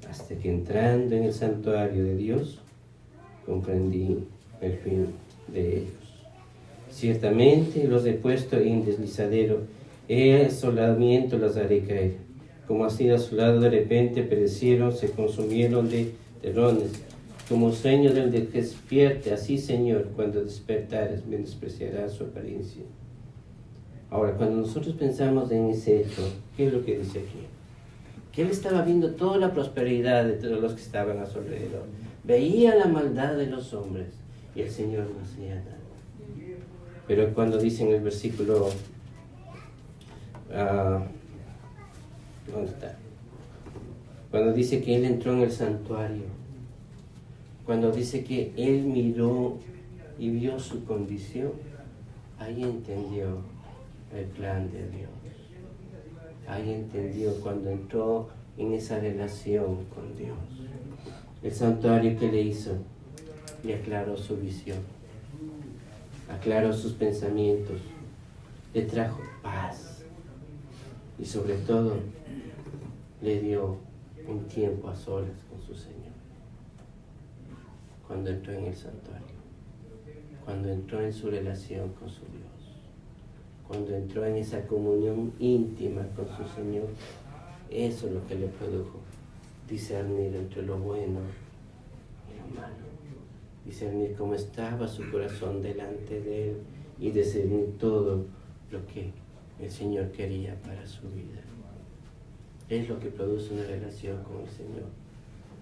hasta que entrando en el santuario de Dios, comprendí el fin de ellos. Ciertamente los he puesto en deslizadero, he asolamiento las haré caer. Como ha sido asolado de repente, perecieron, se consumieron de terrones. Como sueño del que despierte, así, Señor, cuando despertares, menospreciarás su apariencia. Ahora, cuando nosotros pensamos en ese hecho, ¿qué es lo que dice aquí? Que él estaba viendo toda la prosperidad de todos los que estaban a su alrededor. Veía la maldad de los hombres y el Señor no hacía nada. Pero cuando dice en el versículo... ¿dónde está? Cuando dice que él entró en el santuario, cuando dice que él miró y vio su condición, ahí entendió el plan de Dios. Ahí entendió cuando entró en esa relación con Dios. El santuario que le hizo, le aclaró su visión, aclaró sus pensamientos, le trajo paz y sobre todo le dio un tiempo a solas con su Señor. Cuando entró en el santuario, cuando entró en su relación con su Dios, cuando entró en esa comunión íntima con su Señor, eso es lo que le produjo discernir entre lo bueno y lo malo, discernir cómo estaba su corazón delante de Él y discernir todo lo que el Señor quería para su vida. Es lo que produce una relación con el Señor.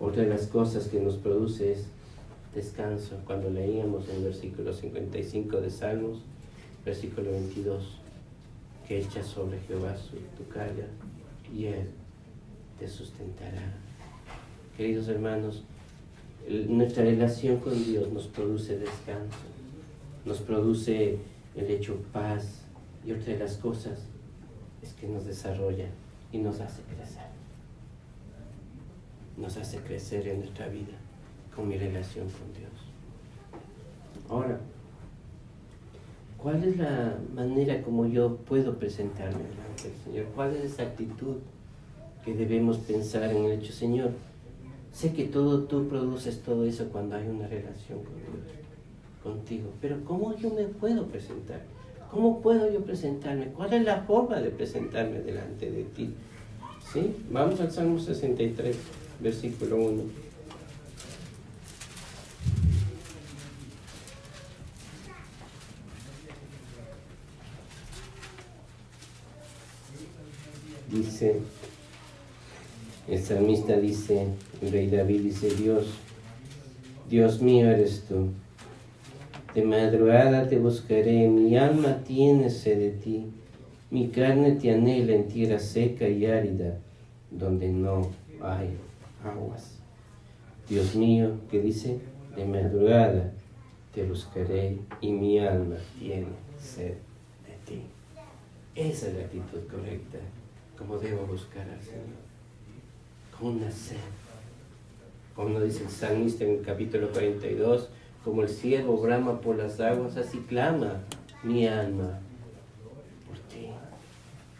Otra de las cosas que nos produce es descanso. Cuando leíamos en el versículo 55 de Salmos, versículo 22, que echa sobre Jehová tu carga y Él te sustentará. Queridos hermanos, nuestra relación con Dios nos produce descanso, nos produce el hecho paz, y otra de las cosas es que nos desarrolla y nos hace crecer en nuestra vida con mi relación con Dios. Ahora, ¿cuál es la manera como yo puedo presentarme delante del Señor? ¿Cuál es esa actitud que debemos pensar en el hecho? Señor, sé que tú produces todo eso cuando hay una relación con Dios, contigo, pero ¿cómo yo me puedo presentar? ¿Cómo puedo yo presentarme? ¿Cuál es la forma de presentarme delante de ti? ¿Sí? Vamos al Salmo 63, versículo 1. Dice, el salmista dice, el rey David dice, Dios mío eres tú. De madrugada te buscaré, mi alma tiene sed de ti, mi carne te anhela en tierra seca y árida, donde no hay aguas. Dios mío, ¿qué dice? De madrugada te buscaré y mi alma tiene sed de ti. Esa es la actitud correcta, como debo buscar al Señor, con una sed. Como dice el salmista en el capítulo 42, como el ciervo brama por las aguas, así clama mi alma por ti.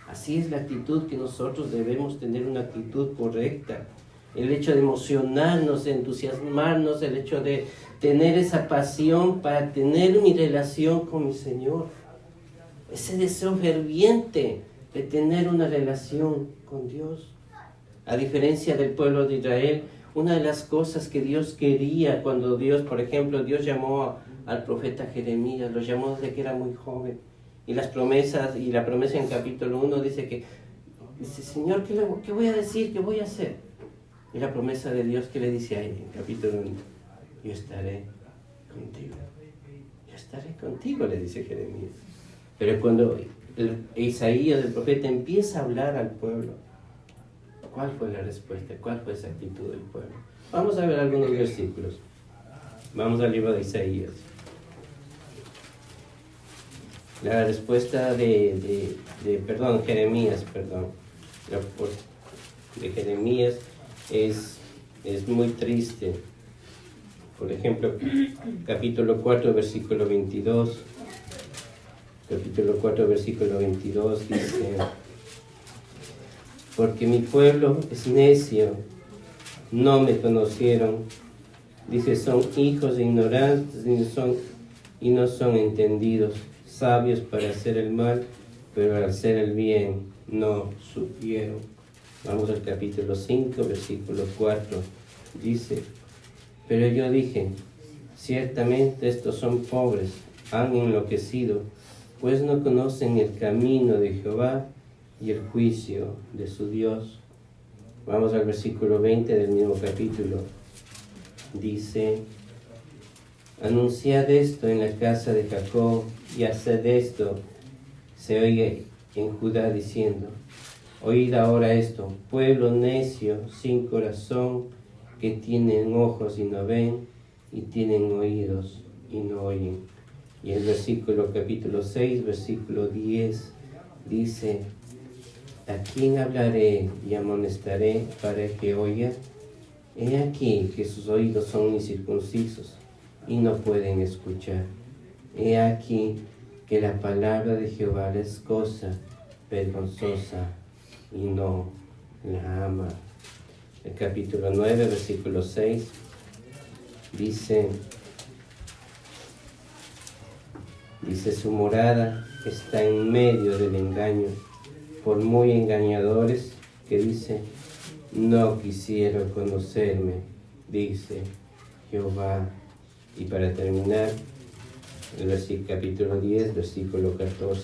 Así es la actitud que nosotros debemos tener, una actitud correcta. El hecho de emocionarnos, de entusiasmarnos, el hecho de tener esa pasión para tener mi relación con mi Señor. Ese deseo ferviente de tener una relación con Dios. A diferencia del pueblo de Israel, una de las cosas que Dios quería cuando Dios, por ejemplo, Dios llamó al profeta Jeremías, lo llamó desde que era muy joven. Y las promesas, y la promesa en capítulo 1 dice, Señor, ¿qué voy a decir? ¿Qué voy a hacer? Y la promesa de Dios que le dice ahí en capítulo 1, yo estaré contigo. Yo estaré contigo, le dice Jeremías. Pero cuando Isaías, el profeta, empieza a hablar al pueblo, ¿cuál fue la respuesta? ¿Cuál fue esa actitud del pueblo? Vamos a ver algunos versículos. Vamos al libro de Isaías. La respuesta de Jeremías, de Jeremías es muy triste. Por ejemplo, capítulo 4, versículo 22. Capítulo 4, versículo 22 dice: porque mi pueblo es necio, no me conocieron. Dice, son hijos ignorantes y no son entendidos, sabios para hacer el mal, pero al hacer el bien no supieron. Vamos al capítulo 5, versículo 4. Dice, pero yo dije, ciertamente estos son pobres, han enloquecido, pues no conocen el camino de Jehová y el juicio de su Dios. Vamos al versículo 20 del mismo capítulo. Dice, anunciad esto en la casa de Jacob y haced esto. Se oye en Judá diciendo, oíd ahora esto, pueblo necio, sin corazón, que tienen ojos y no ven, y tienen oídos y no oyen. Y el versículo capítulo 6, versículo 10, dice, ¿a quién hablaré y amonestaré para que oiga? He aquí que sus oídos son incircuncisos y no pueden escuchar. He aquí que la palabra de Jehová es cosa vergonzosa y no la ama. El capítulo 9, versículo 6, dice, su morada está en medio del engaño, por muy engañadores que dice, no quisieron conocerme, dice Jehová. Y para terminar, el capítulo 10, versículo 14,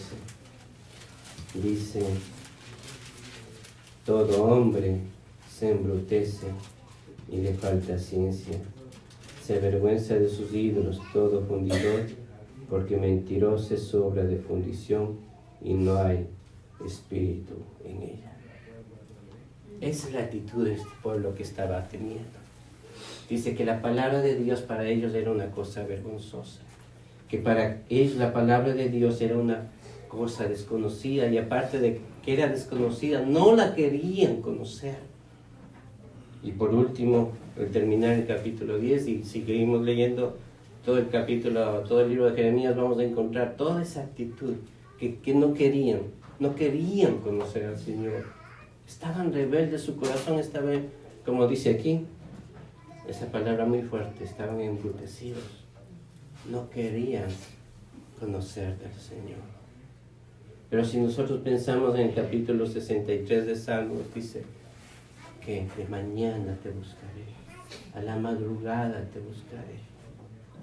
dice, todo hombre se embrutece y le falta ciencia, se avergüenza de sus ídolos todo fundidor, porque mentiroso es obra de fundición y no hay espíritu en ella. Esa es la actitud de este pueblo que estaba teniendo. Dice que la palabra de Dios para ellos era una cosa vergonzosa, que para ellos la palabra de Dios era una cosa desconocida, y aparte de que era desconocida, no la querían conocer. Y por último, al terminar el capítulo 10, y si seguimos leyendo todo el capítulo, todo el libro de Jeremías, vamos a encontrar toda esa actitud que no querían conocer al Señor. Estaban rebeldes, su corazón estaba, como dice aquí, esa palabra muy fuerte, estaban embrutecidos. No querían conocer del Señor. Pero si nosotros pensamos en el capítulo 63 de Salmos, dice que de mañana te buscaré, a la madrugada te buscaré.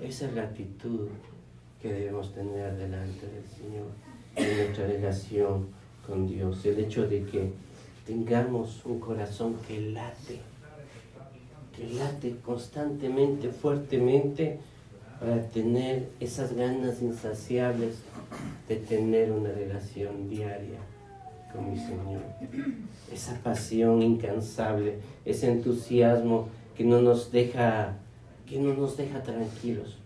Esa es la actitud que debemos tener delante del Señor en nuestra relación con Dios. El hecho de que tengamos un corazón que late constantemente, fuertemente, para tener esas ganas insaciables de tener una relación diaria con mi Señor. Esa pasión incansable, ese entusiasmo que no nos deja tranquilos,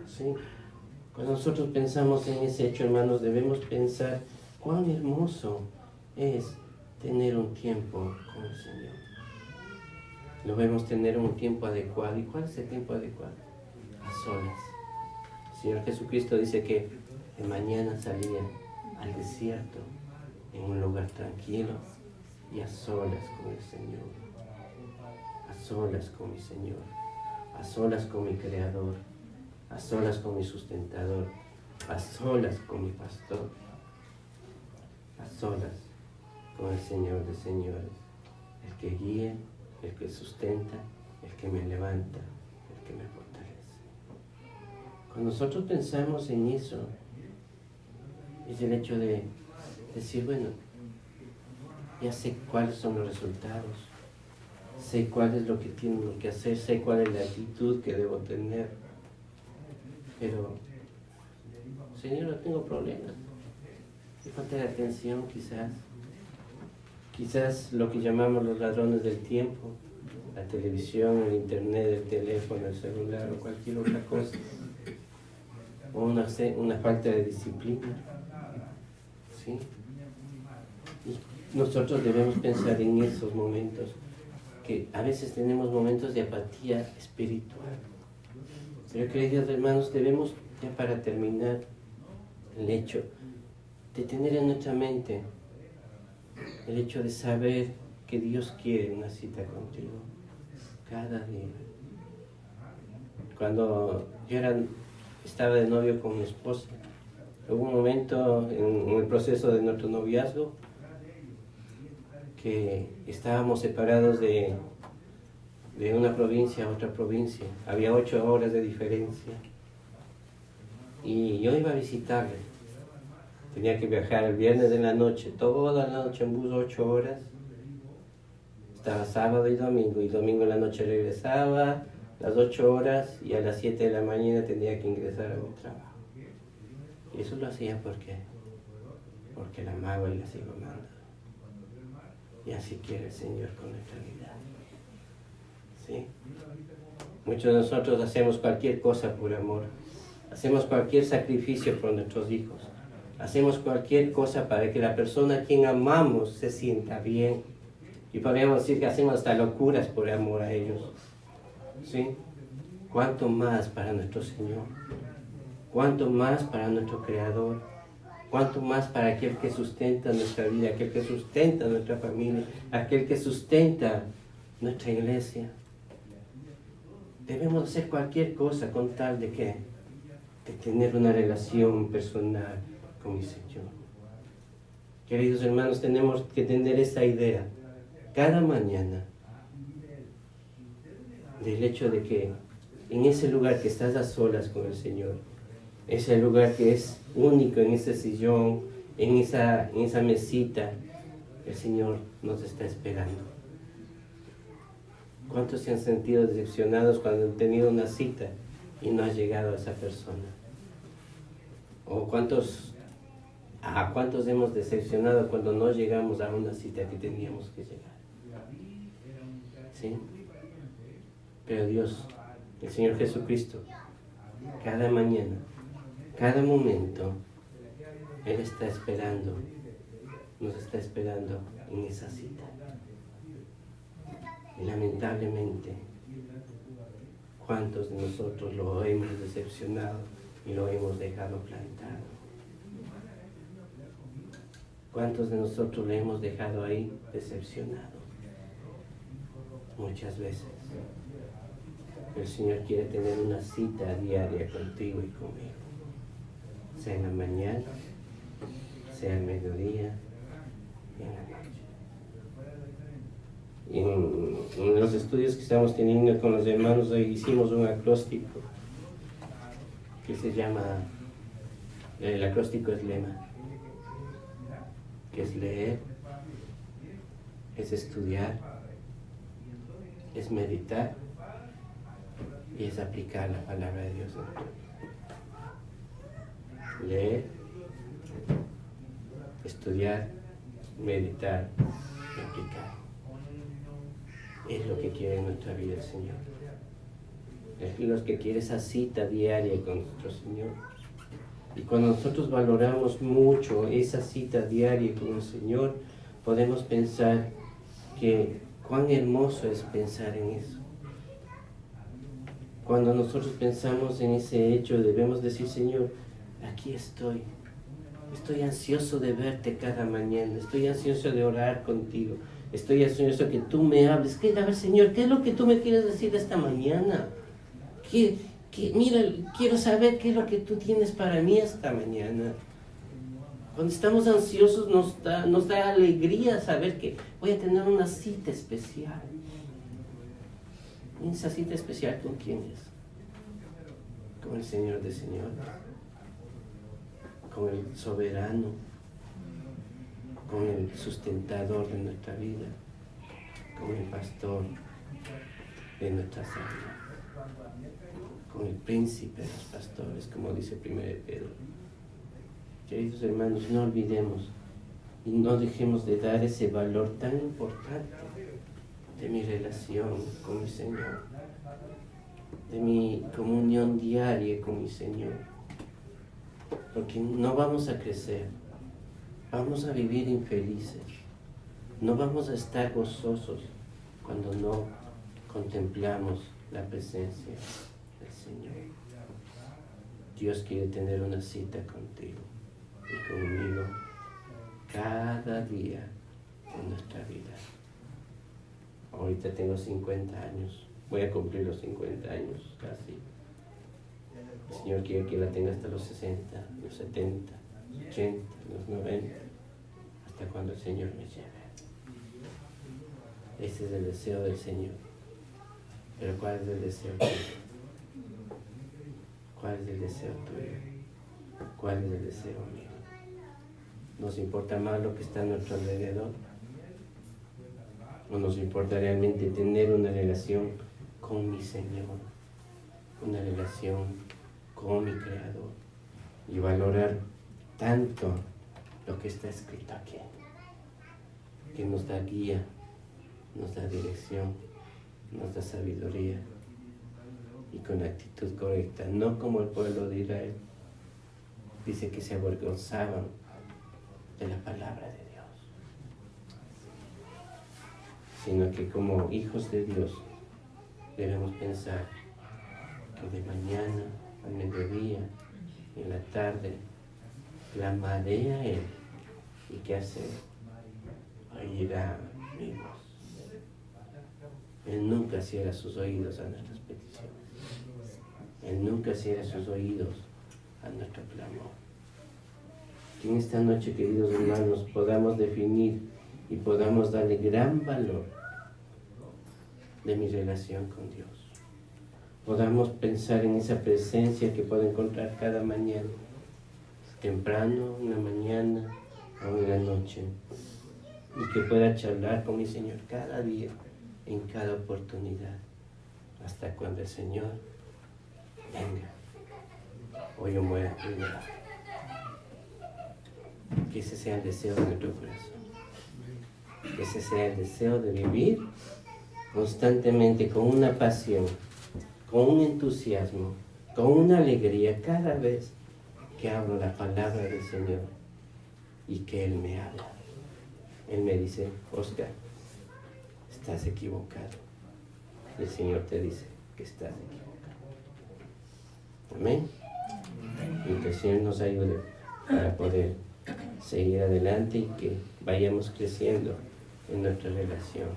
¿sí? Cuando nosotros pensamos en ese hecho, hermanos, debemos pensar cuán hermoso es tener un tiempo con el Señor. Debemos tener un tiempo adecuado. ¿Y cuál es el tiempo adecuado? A solas. El Señor Jesucristo dice que de mañana salía al desierto, en un lugar tranquilo y a solas con el Señor. A solas con mi Señor. A solas con mi Creador. A solas con mi sustentador. A solas con mi pastor. A solas con el Señor de señores. El que guía, el que sustenta, el que me levanta, el que me fortalece. Cuando nosotros pensamos en eso, es el hecho de decir, bueno, ya sé cuáles son los resultados, sé cuál es lo que tengo que hacer, sé cuál es la actitud que debo tener, pero, Señor, no tengo problemas, me falta de atención quizás lo que llamamos los ladrones del tiempo, la televisión, el internet, el teléfono, el celular o cualquier otra cosa, o una falta de disciplina, ¿sí? Y nosotros debemos pensar en esos momentos, que a veces tenemos momentos de apatía espiritual. Pero, queridos hermanos, debemos, ya para terminar, el hecho de tener en nuestra mente el hecho de saber que Dios quiere una cita contigo cada día. Cuando yo estaba de novio con mi esposa, hubo un momento en el proceso de nuestro noviazgo que estábamos separados de una provincia a otra provincia. Había 8 horas de diferencia. Y yo iba a visitarle. Tenía que viajar el viernes en la noche, toda la noche en bus, 8 horas. Estaba sábado y domingo en la noche regresaba, las 8 horas, y a las 7 de la mañana tenía que ingresar a mi trabajo. Y eso lo hacía porque la amaba y la sigo amando. Y así quiere el Señor con nuestra vida. ¿Sí? Muchos de nosotros hacemos cualquier cosa por amor. Hacemos cualquier sacrificio por nuestros hijos. Hacemos cualquier cosa para que la persona a quien amamos se sienta bien. Y podríamos decir que hacemos hasta locuras por amor a ellos. ¿Sí? ¿Cuánto más para nuestro Señor? ¿Cuánto más para nuestro Creador? cuánto más para aquel que sustenta nuestra vida, aquel que sustenta nuestra familia, aquel que sustenta nuestra iglesia. Debemos hacer cualquier cosa con tal de que de tener una relación personal con mi Señor. Queridos hermanos, tenemos que tener esa idea cada mañana del hecho de que en ese lugar que estás a solas con el Señor, ese lugar que es único, en ese sillón, en esa mesita, el Señor nos está esperando. ¿Cuántos se han sentido decepcionados cuando han tenido una cita y no ha llegado a esa persona? ¿O cuántos hemos decepcionado cuando no llegamos a una cita que teníamos que llegar? ¿Sí? Pero Dios, el Señor Jesucristo, cada mañana, cada momento, Él está esperando, nos está esperando en esa cita. Y lamentablemente, ¿cuántos de nosotros lo hemos decepcionado y lo hemos dejado plantado? ¿Cuántos de nosotros le hemos dejado ahí decepcionado? Muchas veces. El Señor quiere tener una cita diaria contigo y conmigo. Sea en la mañana, sea al mediodía y en la noche. En los estudios que estamos teniendo con los hermanos, hoy hicimos un acróstico que se llama, el acróstico es lema, que es leer, es estudiar, es meditar y es aplicar la palabra de Dios en nuestra vida. Leer, estudiar, meditar y aplicar. Es lo que quiere en nuestra vida el Señor. Es lo que quiere esa cita diaria con nuestro Señor. Y cuando nosotros valoramos mucho esa cita diaria con el Señor, podemos pensar que cuán hermoso es pensar en eso. Cuando nosotros pensamos en ese hecho, debemos decir, Señor, aquí estoy. Estoy ansioso de verte cada mañana. Estoy ansioso de orar contigo. Estoy ansioso que tú me hables. A ver, Señor, ¿qué es lo que tú me quieres decir esta mañana? Mira, quiero saber qué es lo que tú tienes para mí esta mañana. Cuando estamos ansiosos nos da alegría saber que voy a tener una cita especial. ¿Y esa cita especial con quién es? Con el Señor de señores, con el soberano, con el sustentador de nuestra vida, con el pastor de nuestras almas, con el príncipe de los pastores, como dice 1 Pedro. Queridos hermanos, no olvidemos y no dejemos de dar ese valor tan importante de mi relación con mi Señor, de mi comunión diaria con mi Señor, porque no vamos a crecer, vamos a vivir infelices, no vamos a estar gozosos cuando no contemplamos la presencia del Señor. Dios quiere tener una cita contigo y conmigo cada día de nuestra vida. Ahorita tengo 50 años, voy a cumplir los 50 años casi. El Señor quiere que la tenga hasta los 60, los 70, los 80, los 90, hasta cuando el Señor me lleve. Ese es el deseo del Señor. Pero ¿cuál es el deseo tuyo? ¿Cuál es el deseo tuyo? ¿Cuál es el deseo mío? ¿Nos importa más lo que está a nuestro alrededor? ¿O nos importa realmente tener una relación con mi Señor? Una relación con mi Creador. Y valorar tanto lo que está escrito aquí. Que nos da guía, nos da dirección, nos da sabiduría. Y con actitud correcta, no como el pueblo de Israel. Dice que se avergonzaban de la palabra de Dios, sino que como hijos de Dios debemos pensar que de mañana, al mediodía, en la tarde, clamaré a Él. ¿Y qué hace? Oirá mi voz. Él nunca cierra sus oídos a nuestras peticiones. Él nunca cierra sus oídos a nuestro clamor. Que en esta noche, queridos hermanos, podamos definir y podamos darle gran valor de mi relación con Dios. Podamos pensar en esa presencia que puedo encontrar cada mañana, temprano, en la mañana o en la noche, y que pueda charlar con mi Señor cada día, en cada oportunidad, hasta cuando el Señor venga o yo muera primero. Que ese sea el deseo de nuestro corazón, que ese sea el deseo de vivir constantemente con una pasión, con un entusiasmo, con una alegría cada vez que hablo la palabra del Señor y que Él me habla. Él me dice: Oscar, estás equivocado. El Señor te dice que estás equivocado. Amén. Y que el Señor nos ayude para poder seguir adelante y que vayamos creciendo en nuestra relación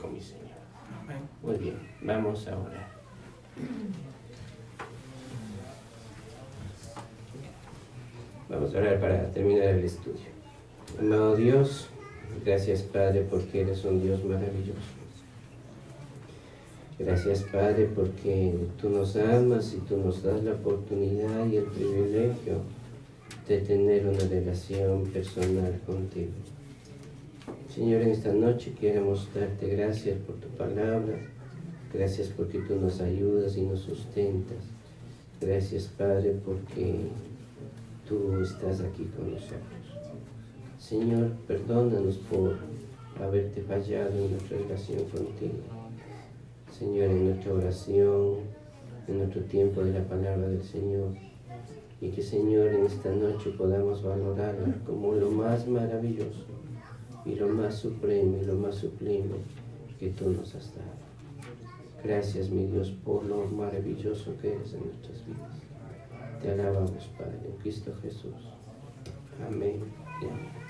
con mi Señor. Muy bien, vamos a orar. Vamos a orar para terminar el estudio. Amado Dios, gracias Padre porque eres un Dios maravilloso. Gracias Padre porque tú nos amas y tú nos das la oportunidad y el privilegio de tener una relación personal contigo. Señor, en esta noche queremos darte gracias por tu palabra. Gracias porque tú nos ayudas y nos sustentas. Gracias Padre porque tú estás aquí con nosotros. Señor, perdónanos por haberte fallado en nuestra relación contigo. Señor, en nuestra oración, en nuestro tiempo de la palabra del Señor. Y que, Señor, en esta noche podamos valorarla como lo más maravilloso y lo más supremo y lo más sublime que tú nos has dado. Gracias, mi Dios, por lo maravilloso que eres en nuestras vidas. Te alabamos, Padre, en Cristo Jesús. Amén y amén.